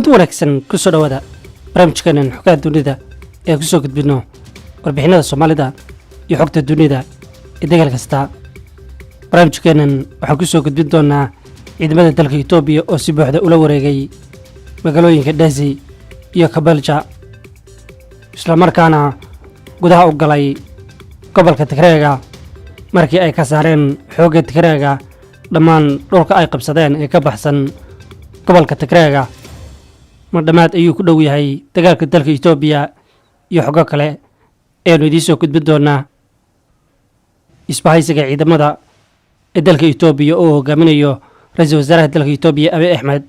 kulanti wanaagsan ku soo dhawaada barnaamijkeenan xogta dunida ee ku soo gudbino warbixinada Soomaalida iyo xogta dunida ee degal kasta. barnaamijkeenan waxaan ku soo gudbin doonaa ciidamada dalka Itobiya oo si buuxda ula wareegay magaalooyinka Tadesse iyo Kabalja, isla markaana gudaha u galay gobolka Tigray markii ay ka saareen xoogga Tigray dhammaan dhulka ay qabsadeen ee ka baxsan gobolka Tigray. madhamaad ayuu ku dhow yahay dagaalka dalka Itobiya iyo xogo kale ee idiin soo gudbin doonaa. isbahaysiga ciidamada ee dalka Itobiya oo hogaaminayo ra'iisul wasaaraha dalka Itobiya Abiy Ahmed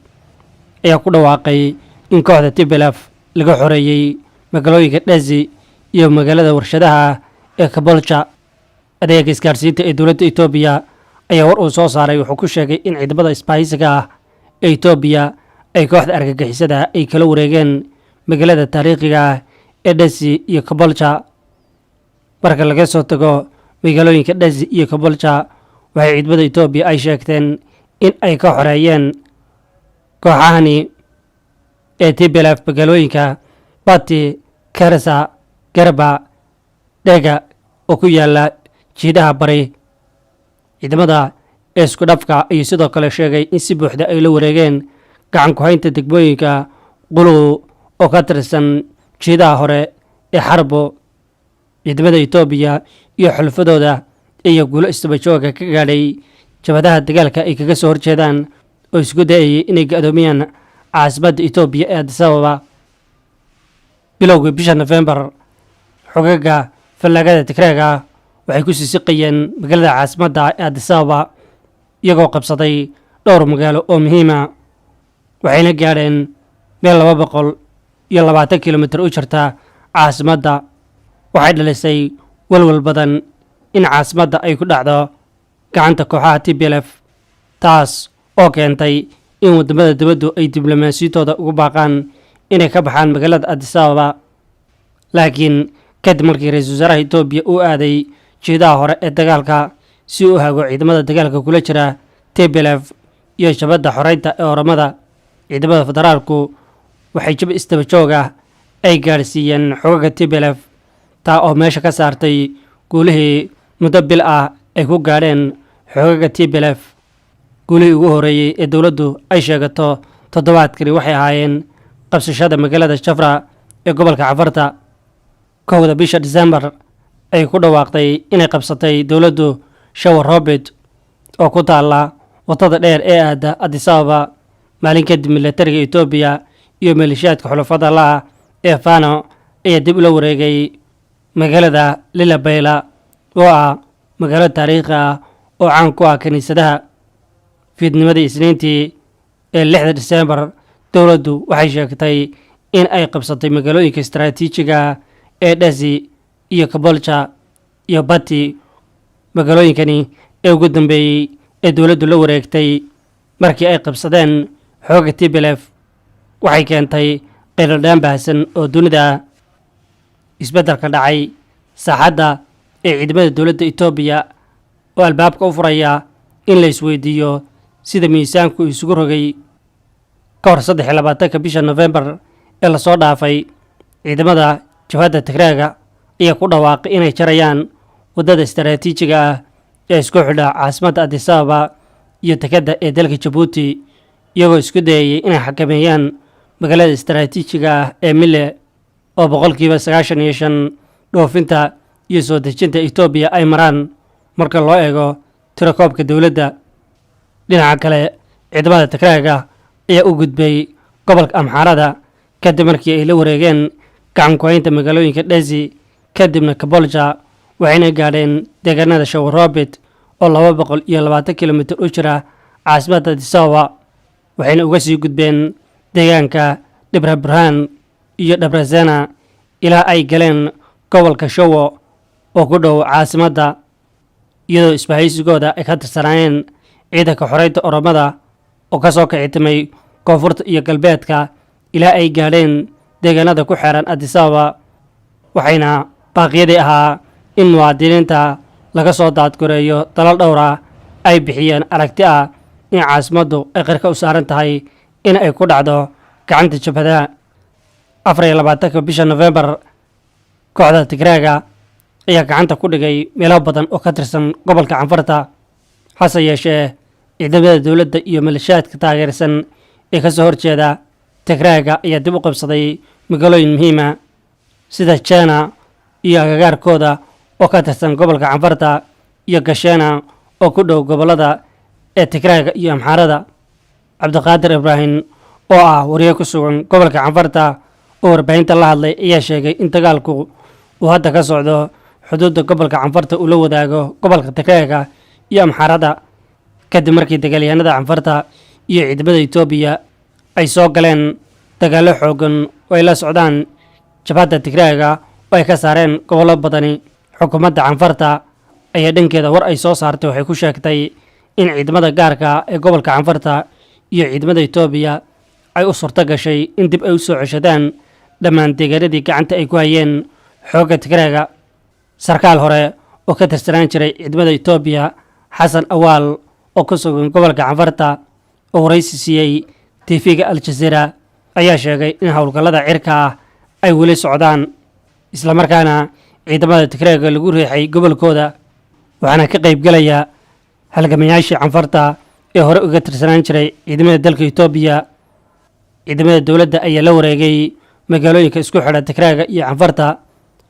ayaa ku dhawaaqay in kooxda Tplf laga xoreeyay magaalooyinka Tadesse iyo magaalada warshadaha ee Kabalja. adeega isgaarsiinta ee dowladda Itobiya ayaa war uu soo saaray wuxuu ku sheegay in ciidamada isbahaysiga ee Itobiya ay kooxda argagixisada ay kala wareegeen magaalada taariikhiga ee Tadesse iyo Kabalja. marka laga soo tago magaalooyinka Tadesse iyo Kabalja, waxay ciidamada Itobiya ay sheegteen in ay ka xoreeyeen kooxahani ee Tplf magaalooyinka Bati, Karasa, Garba, Dega oo ku yaala jiidaha bari. ciidamada isku dhafka ayuu sidoo kale sheegay in si buuxda ay la wareegeen gacan ku haynta degmooyinka Qulu oo ka tirsan jiidaha hore ee Harbo. ciidamada Itobiya iyo xulfadooda iyo guulo istaba jooga ka gaadhay jabhadaha dagaalka ay kaga soo horjeedaan oo isku dayay inay gadoomiyaan caasimadda Itobiya ee Addis Ababa. bilowgii bisha November, xogaga fallaagada Tigray waxay ku siisiqayeen magaalada caasimadda ee Addis Ababa iyagoo qabsaday dhowr magaalo oo muhiim ah, waxayna gaadheen meel 220 kilomitir u jirta caasimadda. waxay dhalisay walwal badan in caasimadda ay ku dhacdo gacanta kooxaha Tplf, taas oo keentay in wadamada dibaddu ay diblomaasiyadooda ugu baaqaan inay ka baxaan magaalada Addis Ababa. laakiin kadib markii ra'iisul wasaaraha Itobiya uu aaday jiidaha hore ee dagaalka si uu hago ciidamada dagaalka kula jira Tplf iyo shabada xoreynta ee oramada, ciidamada federaalku waxay jab istaba jooga ay gaarsiiyeen xogaga Tplf, taa oo meesha ka saartay guulihii muddo bil ah ay ku gaadheen xogaga Tplf. guulihii ugu horeeyay ee dowladdu ay sheegato toddobaadkani waxay ahaayeen qabsashada magaalada Jawar ee gobolka Cafarta. kowda bisha December ay ku dhawaaqday inay qabsatay dowladdu Jawar oo ku taala wadada dheer ee aada Addis Ababa. maalin kadib militariga Itobiya iyo maleeshiyaadka xulafada la ee Fano ayaa dib ula wareegay magaalada Lilabayla oo ah magaalo taariikhi ah oo caan ku ah kaniisadaha. fiidnimadii Isniintii ee 6 December, dowladdu waxay sheegtay in ay qabsatay magaalooyinka istaraatiijiga ee Tadesse iyo Kabalja iyo Bati. magaalooyinkani ee ugu dambeeyay ee dowladdu la wareegtay markii ay qabsadeen xoogga Tplf waxay keentay qeyladhaan baahsan oo dunida. isbeddelka dhacay saaxadda ee ciidamada dowladda Itobiya oo albaabka u furaya in la isweydiiyo sida miisaanku isugu rogay. ka hor 23 bisha November ee la soo dhaafay, ciidamada jabhadda Tigray ayaa ku dhawaaqay inay jarayaan wadada istaraatiijiga ah ee isku xidha caasimadda Addis Ababa iyo dekedda ee dalka Djibouti, iyagoo isku dayay inay xakameeyaan magaalada istaraatiijiga ah ee Mille oo 95% dhoofinta iyo soo dejinta Itobiya ay maraan marka loo eego tirakoobka dowladda. dhinaca kale, ciidamada Tigray ayaa u gudbay gobolka Amhara kadib markii ay la wareegeen gacan ku haynta magaalooyinka Tadesse kadibna Kabalja, waxayna gaadheen deegaanada Jawar oo 220 kilomitir u jira caasimadda Addis Ababa. waxayna uga sii gudbeen deegaanka Gebremariam iyo Debretsion ilaa ay galeen gobolka Jawar oo ku dhow caasimadda, iyadoo isbahaysigooda ay ka tirsanaayeen ciidanka xoreynta oramada oo ka soo kicitimay koonfurta iyo galbeedka ilaa ay gaadheen deegaanada ku xeeran Addis Ababa. waxayna baaqyadii ahaa in muwaadiniinta laga soo daadgureeyo dalal dhowr ah ay bixiyeen aragti ah in caasimaddu ay qarka u saaran tahay in ay ku dhacdo gacanta jabhada 24 bisha November kooxda Tigrayga ayaa gacanta ku dhigay meelo badan oo ka tirsan gobolka Canfarta hase yeeshee ciidamada dawladda iyo maleeshiyaadka taageersan ee ka soo horjeeda Tigrayga ayaa dib u qabsaday magaalooyin muhiim ah sida Jena iyo agagaarkooda oo ka tirsan gobolka Canfarta iyo Gashena oo ku dhow gobolada ee Tigrayga iyo Amharada. Cabdiqaadir Ibrahim oo ah wariye ku sugan gobolka Canfarta oo warbaahinta la hadlay ayaa sheegay in dagaalku uu hadda ka socdo xuduudda gobolka Canfarta uu la wadaago gobolka Tigrayga iyo Amharada kadib markii dagaalyahanada Canfarta iyo ciidamada Itobiya ay soo galeen dagaalo xoogan oo ay la socdaan jabhadda Tigrayga oo ay ka saareen gobollo badani. Xukuumadda Canfarta ayaa dhankeeda war ay soo saartay waxay ku sheegtay in ciidamada gaarka ee gobolka Canfarta iyo ciidamada Itobiya ay u suurto gashay in dib ay u soo ceshadaan dhammaan deegaanadii gacanta ay ku hayeen xoogga Tigrayga. Sarkaal hore oo ka tirsanaan jiray ciidamada Itobiya Xasan Awaal oo ku sugan gobolka Canfarta oo waraysi siiyey TV-ga Al Jazeera ayaa sheegay in howlgallada cirka ah ay weli socdaan isla markaana ciidamada Tigrayga lagu riixay gobolkooda waxaana ka qayb galaya halgamayaashii Canfarta ee hore uga tirsanaan jiray ciidamada dalka Itobiya. Ciidamada dawladda ayaa la wareegay magaalooyinka isku xidha Tigrayga iyo Canfarta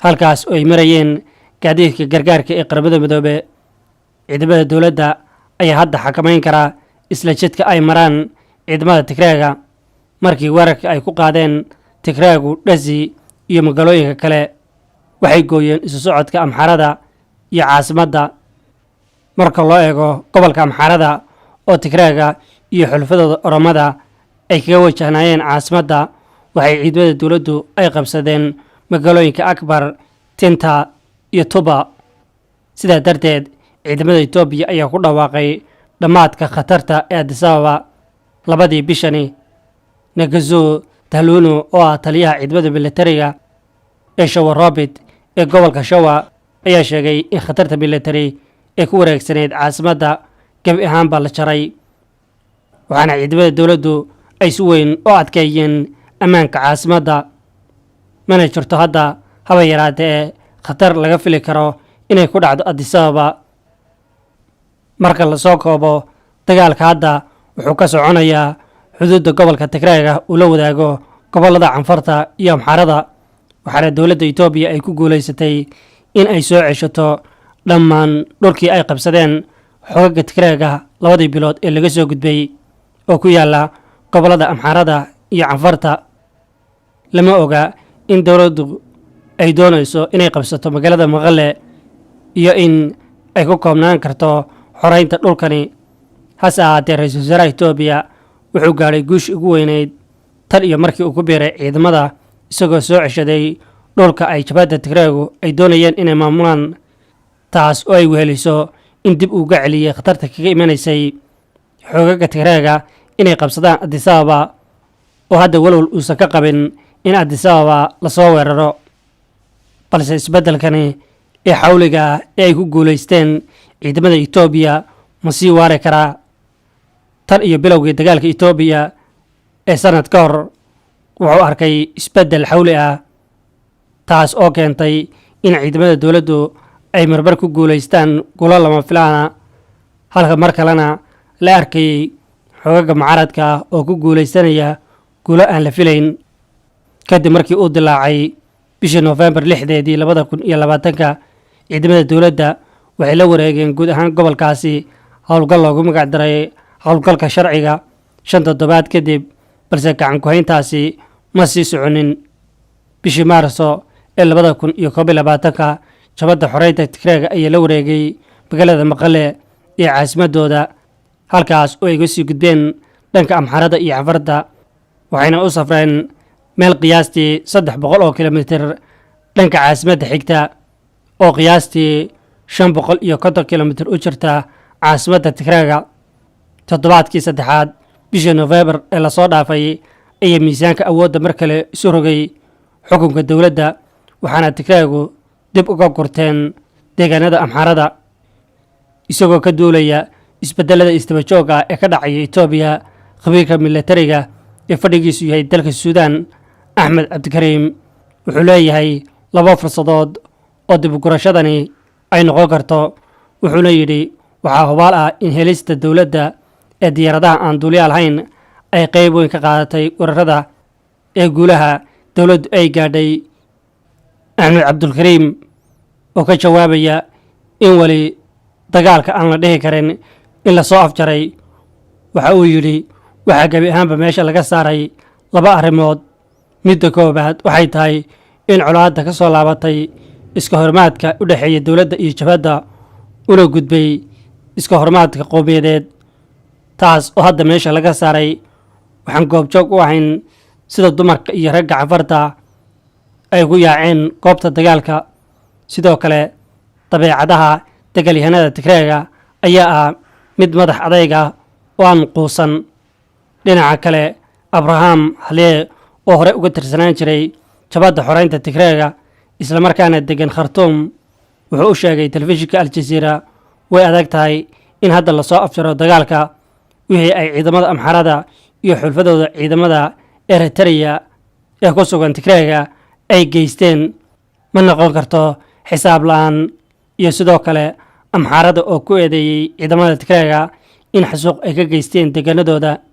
halkaas oo ay marayeen gaadiidka gargaarka ee qaramada midoobay. Ciidamada dawladda ayaa hadda xakameyn kara isla jidka ay maraan ciidamada Tigrayga markii weerarka ay ku qaadeen Tigraygu Tadesse iyo magaalooyinka kale waxay gooyeen isu socodka Amharada iyo caasimadda. Marka loo eego gobolka Amharada oo Tigrayga iyo xulfadooda Oromada ay kaga wajahnaayeen caasimadda waxay ciidamada dawladdu ay qabsadeen magaalooyinka Akbar, Tinta iyo Tuba. sidaa darteed ciidamada Itobiya ayaa ku dhawaaqay dhamaadka khatarta ee Addis Ababa labadii bishani. Nagazo Tahluno oo ah taliyaha ciidamada militariga ee Jawar ee gobolka Shawa ayaa sheegay in khatarta militari ee ku wareegsaneyd caasimadda gabi ahaanba la jaray waxaana ciidamada dawladdu ay si weyn u adkeeyeen ammaanka caasimadda. mana jirto hadda haba yaraatee khatar laga fili karo inay ku dhacdo Addis Ababa. marka la soo koobo dagaalka hadda wuxuu ka soconayaa xuduudda gobolka Tigrayga uu la wadaago gobolada Canfarta iyo Amharada waxaana dawladda Itobiya ay ku guuleysatay in ay soo ceshato dhammaan dhulkii ay qabsadeen xoogagga Tigrayga labadii bilood ee laga soo gudbay oo ku yaala gobolada Amharada iyo Canfarta. lama oga in dawladdu ay doonayso inay qabsato magaalada Mekelle iyo in ay ku koobnaan karto xoreynta dhulkani. hase ahaatee ra'iisul wasaaraha Itobiya wuxuu gaaray guush ugu weyneyd tan iyo markii uu ku biiray ciidamada isagoo soo ceshaday dhulka ay jabhadda Tigraygu ay doonayeen inay maamulaan taas oo ay weheliso in dib uga celiyay khatarta kaga imanaysay xoogagga Tigrayga inay qabsadaan Addis Ababa oo hadda walwal uusan ka qabin in Addis Ababa la soo weeraro. balse isbeddelkani ee xawliga ee ay ku guuleysteen ciidamada Itobiya ma sii waari karaa. tan iyo bilowgii dagaalka Itobiya ee sanad ka hor wuxuu arkay isbeddel xawli ah taas oo keentay in ciidamada dawladdu ay marbar ku guuleystaan guulo lama filaana halka mar kalena la arkayay xoogagga mucaaradka oo ku guuleysanaya guulo aan la filayn. kadib markii uu dilaacay bishii November 6 2020 ciidamada dawladda waxay la wareegeen guud ahaan gobolkaasi howlgal loogu magac daray howlgalka sharciga 5 toddobaad kadib balse gacan ku hayntaasi ma sii soconin. bishii Maarso ee 2021 jabhadda xoreynta Tigrayga ayaa la wareegay magaalada Mekelle ee caasimadooda halkaas oo ay uga sii gudbeen dhanka Amharada iyo Canfarta waxayna u safreen meel qiyaastii 300 kilomitir dhanka caasimadda xigta oo qiyaastii 550 kilomitir u jirta caasimadda Tigrayga. toddobaadkii saddexaad bishii November ee la soo dhaafay ayaa miisaanka awoodda mar kale isu rogay xukunka dawladda waxaana Tigraygu dib uga gurteen deegaanada Amharada isagoo ka duulaya isbedelada isdaba joogga ee ka dhacaya Itobiya. khabiirka militariga ee fadhigiisu yahay dalka Sudan Ahmed wuxuu leeyahay laba fursadood oo dib u gurashadani ay noqon karto. wuxuuna yidhi waxaa hubaal ah in helista dowladda ee diyaaradaha aan duuliyaal lahayn ay qayb weyn ka qaadatay weerarada ee guulaha dowladdu ay gaadhay. Ahmed oo ka jawaabaya in wali dagaalka aan la dhihi karin in la soo afjaray, waxa uu yidhi waxaa gebi ahaanba meesha laga saaray laba arrimood. midda koowaad waxay tahay in colaadda ka soo laabatay iska hormaadka u dhexeeya dowladda iyo jabhadda una gudbay iska hormaadka qowmiyadeed, taas oo hadda meesha laga saaray. waxaan goobjoog u ahayn sida dumarka iyo ragga cafarta ay ku yaaceen goobta dagaalka. sidoo kale dabeecadaha dagaalyahanada Tigrayga ayaa ah mid madax adayga oo aan quusan. dhinaca kale Abraham Halee oo hore uga tirsanaan jiray jabhadda xoreynta Tigrayga isla markaana degan Khartoum wuxuu u sheegay telefishinka Al Jazeera way adag tahay in hadda la soo afjaro dagaalka wixii ay ciidamada Amharada iyo xulfadooda ciidamada Eritrea ee ku sugan Tigrayga ay geysteen ma noqon karto xisaab la'aan. iyo sidoo kale Amharada oo ku eedeeyay ciidamada Tigrayga in xasuuq ay ka geysteen deegaanadooda.